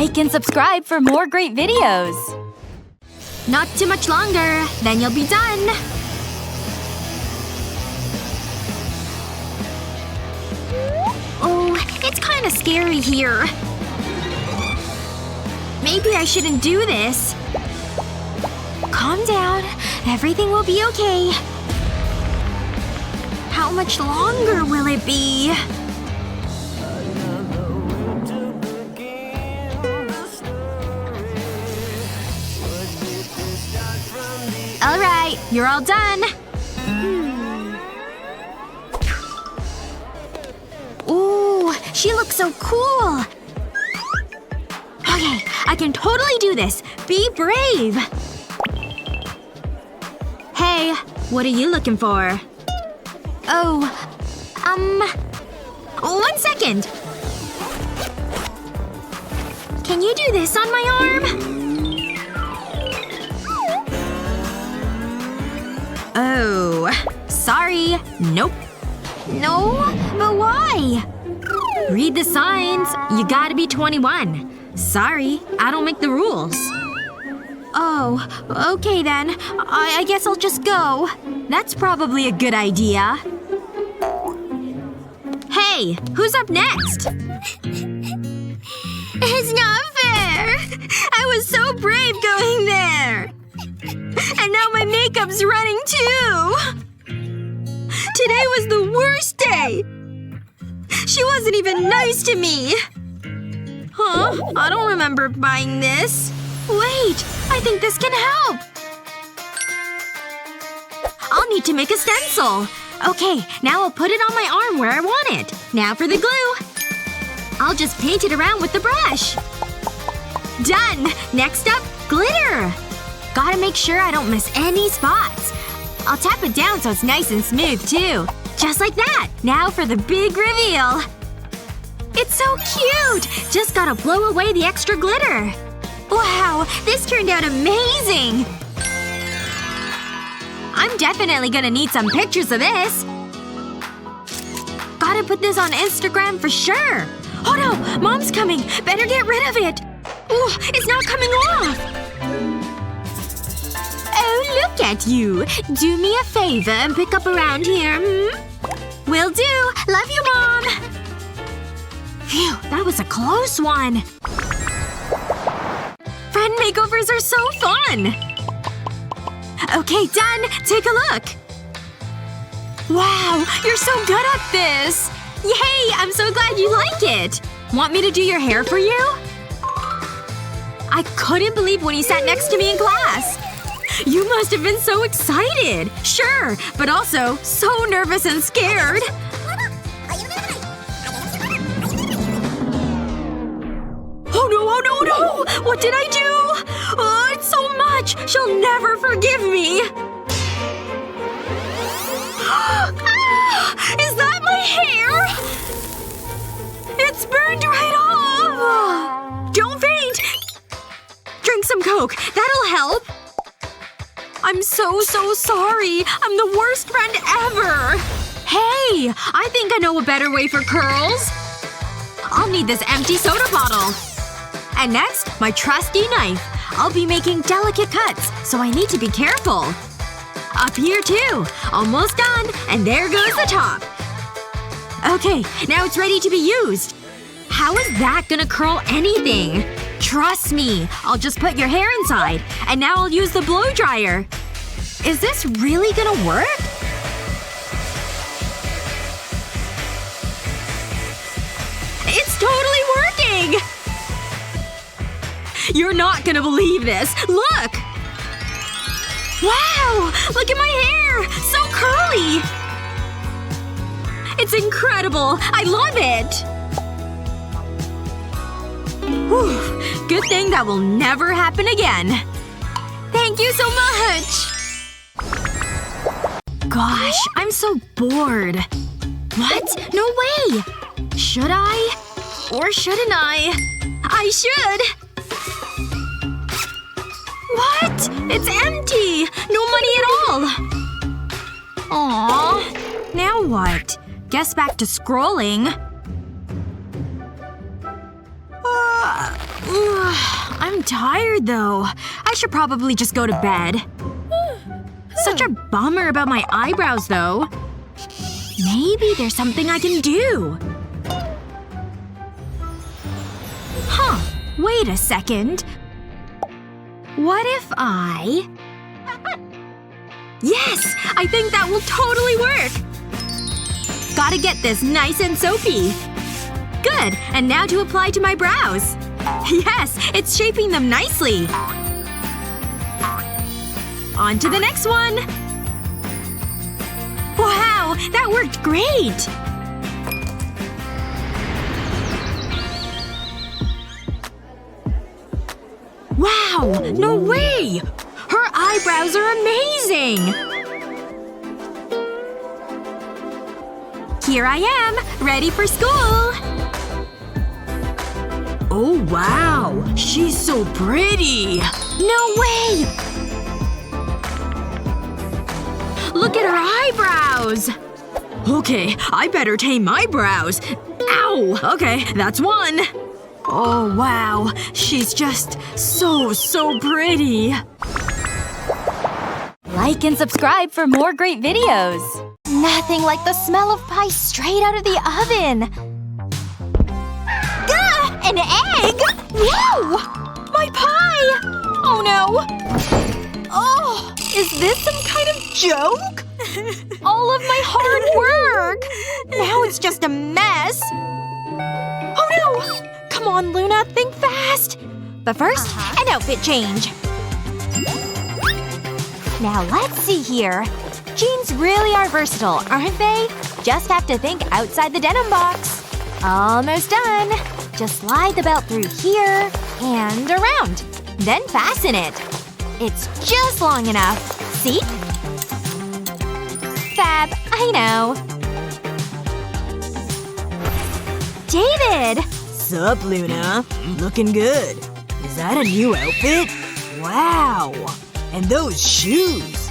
like and subscribe for more great videos. Not too much longer, then you'll be done. Oh, it's kinda scary here. Maybe I shouldn't do this. Calm down. Everything will be okay. How much longer will it be? Alright, you're all done. Ooh, she looks so cool. Okay, I can totally do this. Be brave. Hey, what are you looking for? Oh, 1 second. Can you do this on my arm? Oh. Sorry. Nope. No? But why? Read the signs. You gotta be 21. Sorry. I don't make the rules. Oh. Okay then. I guess I'll just go. That's probably a good idea. Hey! Who's up next? It's not fair! I was so brave going there! And now my makeup's running too! Today was the worst day! She wasn't even nice to me! Huh? I don't remember buying this. Wait! I think this can help! I'll need to make a stencil. Okay, now I'll put it on my arm where I want it. Now for the glue. I'll just paint it around with the brush. Done! Next up, glitter! Gotta make sure I don't miss any spots. I'll tap it down so it's nice and smooth, too. Just like that! Now for the big reveal! It's so cute! Just gotta blow away the extra glitter. Wow, this turned out amazing! I'm definitely gonna need some pictures of this. Gotta put this on Instagram for sure. Oh no! Mom's coming! Better get rid of it! Ooh, it's not coming off! Oh, look at you! Do me a favor and pick up around here, hmm? Will do! Love you, Mom! Phew, that was a close one. Friend makeovers are so fun! Okay, done! Take a look! Wow! You're so good at this! Yay! I'm so glad you like it! Want me to do your hair for you? I couldn't believe when you sat next to me in class! You must have been so excited! Sure, but also so nervous and scared! Oh no, oh no, no! What did I do? Oh, it's so much! She'll never forgive me! Ah, is that my hair? It's burned right off! Don't faint! Drink some Coke. That'll help. I'm so sorry. I'm the worst friend ever! Hey! I think I know a better way for curls. I'll need this empty soda bottle. And next, my trusty knife. I'll be making delicate cuts, so I need to be careful. Up here too. Almost done. And there goes the top. Okay, now it's ready to be used. How is that gonna curl anything? Trust me. I'll just put your hair inside. And now I'll use the blow dryer. Is this really gonna work? It's totally working! You're not gonna believe this. Look! Wow! Look at my hair! So curly! It's incredible! I love it! Whew. Good thing that will never happen again. Thank you so much! Gosh, I'm so bored. What? No way! Should I? Or shouldn't I? I should! What? It's empty! No money at all! Aww. Now what? Guess back to scrolling. I'm tired, though. I should probably just go to bed. Such a bummer about my eyebrows, though. Maybe there's something I can do. Huh. Wait a second. What if I… Yes! I think that will totally work! Gotta get this nice and soapy. Good. And now to apply to my brows. Yes! It's shaping them nicely. On to the next one! Wow! That worked great! Wow! No way! Her eyebrows are amazing! Here I am, ready for school! Oh wow! She's so pretty! No way! Look at her eyebrows! Okay, I better tame my brows. Ow! Okay, that's one. Oh wow. She's just so pretty. Like and subscribe for more great videos. Nothing like the smell of pie straight out of the oven. Gah! An egg? Whoa! My pie! Oh no. Oh, is this some kind of joke? All of my hard work! Now it's just a mess. Oh no! Come on, Luna, think fast! But first, an outfit change. Now let's see here. Jeans really are versatile, aren't they? Just have to think outside the denim box. Almost done. Just slide the belt through here and around. Then fasten it. It's just long enough. See? Fab. I know. David! Sup, Luna? Looking good. Is that a new outfit? Wow. And those shoes.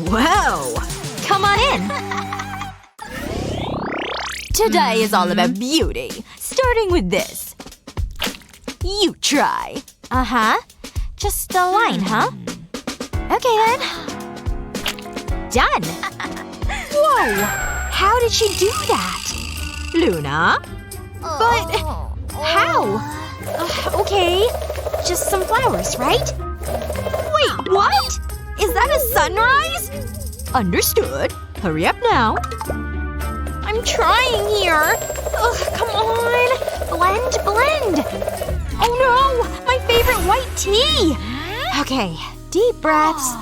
Wow. Come on in. Today is all about beauty. Starting with this. You try. Uh-huh. Just a line, huh? Okay then. Done. Whoa! How did she do that? Luna? But… how? Okay. Just some flowers, right? Wait, what? Is that a sunrise? Understood. Hurry up now. I'm trying here. Ugh, come on. Blend. Oh no! My favorite white tea! Okay. Deep breaths.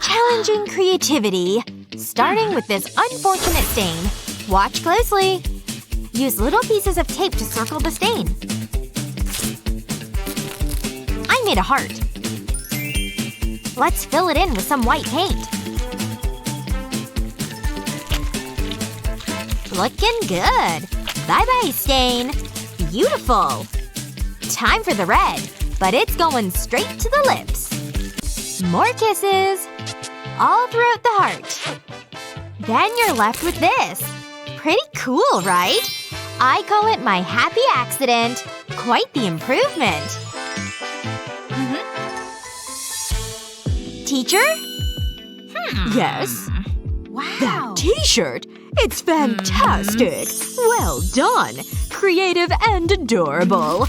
Challenging creativity. Starting with this unfortunate stain. Watch closely. Use little pieces of tape to circle the stain. I made a heart. Let's fill it in with some white paint. Looking good. Bye-bye, stain. Beautiful. Time for the red. But it's going straight to the lips. More kisses. All throughout the heart. Then you're left with this. Pretty cool, right? I call it my happy accident. Quite the improvement. Teacher? Yes? Wow. That t-shirt? It's fantastic! Well done! Creative and adorable.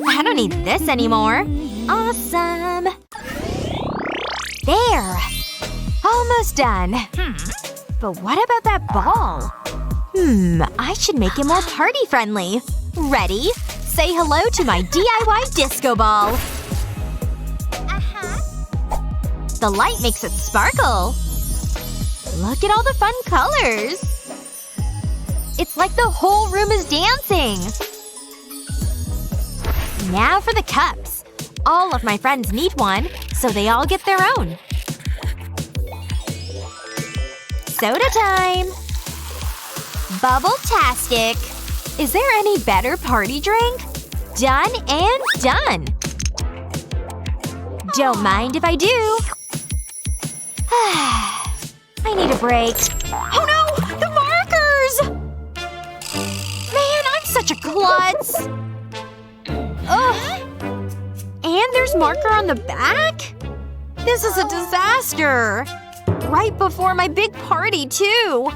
I don't need this anymore. Awesome. There. Almost done. But what about that ball? I should make it more party-friendly. Ready? Say hello to my DIY disco ball. The light makes it sparkle. Look at all the fun colors. It's like the whole room is dancing. Now for the cups. All of my friends need one, so they all get their own. Soda time. Bubble-tastic. Is there any better party drink? Done and done. Don't mind if I do. I need a break. Oh no! The markers! Man, I'm such a klutz. Ugh. there's marker on the back? This is a disaster. Right before my big party, too.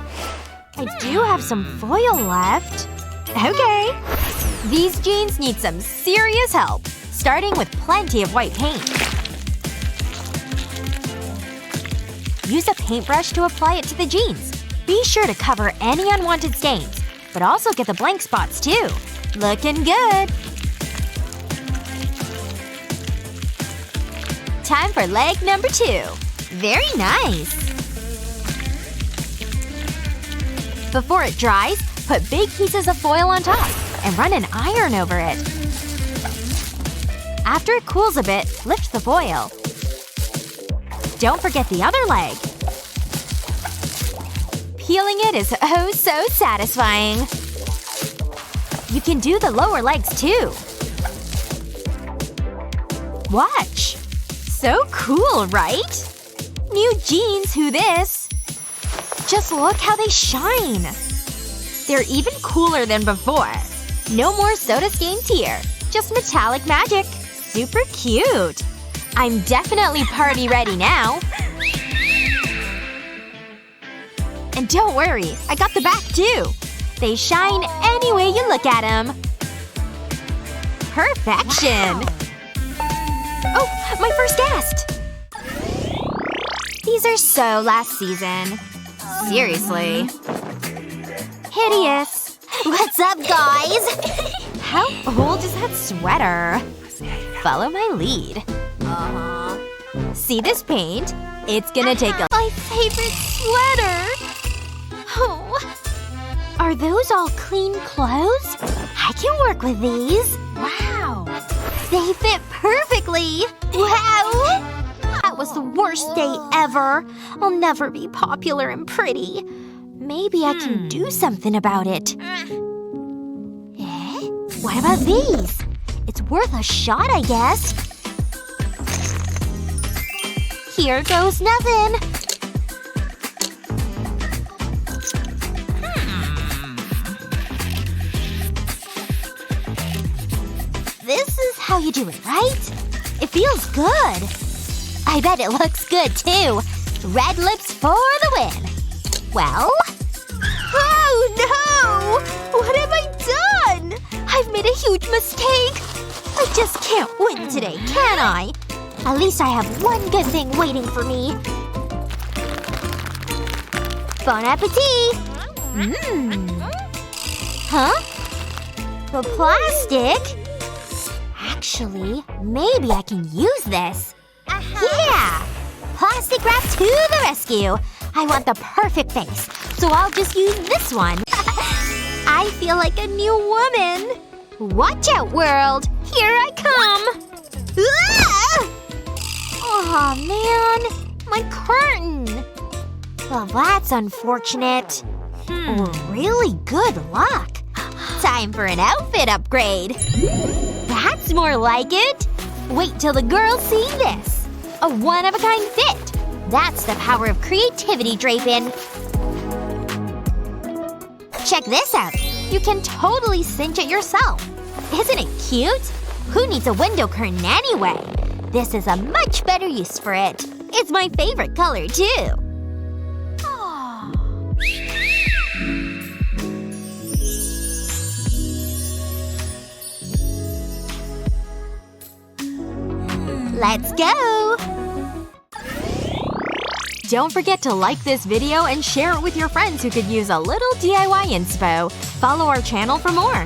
I do have some foil left. Okay. These jeans need some serious help. Starting with plenty of white paint. Use a paintbrush to apply it to the jeans. Be sure to cover any unwanted stains. But also get the blank spots, too. Looking good. Time for leg number 2. Very nice. Before it dries, put big pieces of foil on top and run an iron over it. After it cools a bit, lift the foil. Don't forget the other leg. Peeling it is oh so satisfying. You can do the lower legs too. Watch. So cool, right? New jeans, who this? Just look how they shine. They're even cooler than before. No more soda stains here. Just metallic magic. Super cute. I'm definitely party ready now. And don't worry, I got the back too. They shine any way you look at them. Perfection! Wow. Oh, my first guest! These are so last season. Seriously. Hideous. What's up, guys? How old is that sweater? Follow my lead. See this paint? It's gonna take a— My favorite sweater! Oh. Are those all clean clothes? I can work with these. Wow. They fit perfectly. Wow! That was the worst day ever. I'll never be popular and pretty. Maybe I can do something about it. What about these? It's worth a shot, I guess. Here goes nothing. This is how you do it, right? It feels good. I bet it looks good, too. Red lips for the win. Well? Oh, no! What have I done? I've made a huge mistake. I just can't win today, can I? At least I have one good thing waiting for me. Bon appetit! Huh? The plastic? Actually, maybe I can use this. Yeah! Plastic wrap to the rescue! I want the perfect face, so I'll just use this one. I feel like a new woman. Watch out, world! Here I come! Ah! Aw, man. My curtain. Well, that's unfortunate. Really good luck. Time for an outfit upgrade. That's more like it. Wait till the girls see this. A one-of-a-kind fit. That's the power of creativity, Drapin. Check this out. You can totally cinch it yourself. Isn't it cute? Who needs a window curtain anyway? This is a much better use for it. It's my favorite color, too. Let's go! Don't forget to like this video and share it with your friends who could use a little DIY inspo. Follow our channel for more.